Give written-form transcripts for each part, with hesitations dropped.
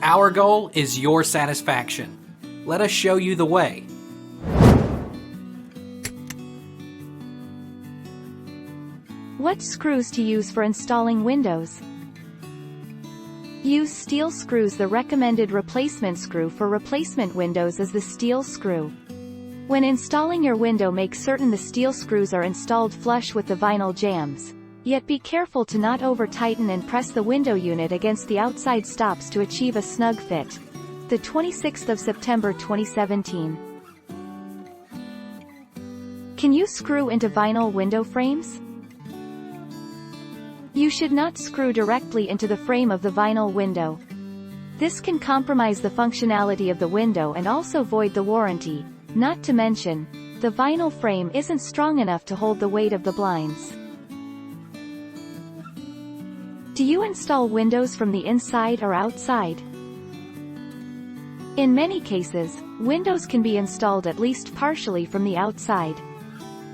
Our goal is your satisfaction. Let us show you the way. What screws to use for installing windows? Use steel screws. The recommended replacement screw for replacement windows is the steel screw. When installing your window, make certain the steel screws are installed flush with the vinyl jambs. Yet be careful to not over-tighten and press the window unit against the outside stops to achieve a snug fit. The 26th of September 2017. Can you screw into vinyl window frames? You should not screw directly into the frame of the vinyl window. This can compromise the functionality of the window and also void the warranty. Not to mention, the vinyl frame isn't strong enough to hold the weight of the blinds. Do you install windows from the inside or outside? In many cases, windows can be installed at least partially from the outside.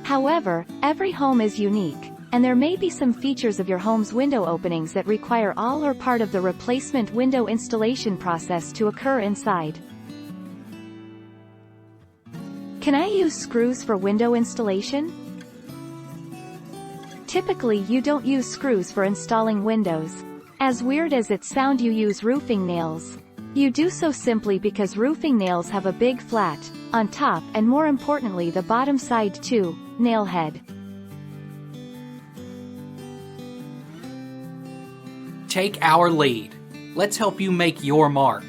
However, every home is unique, and there may be some features of your home's window openings that require all or part of the replacement window installation process to occur inside. Can I use screws for window installation? Typically, you don't use screws for installing windows. As weird as it sounds, you use roofing nails. You do so simply because roofing nails have a big flat, on top, and more importantly the bottom side too, nail head. Take our lead. Let's help you make your mark.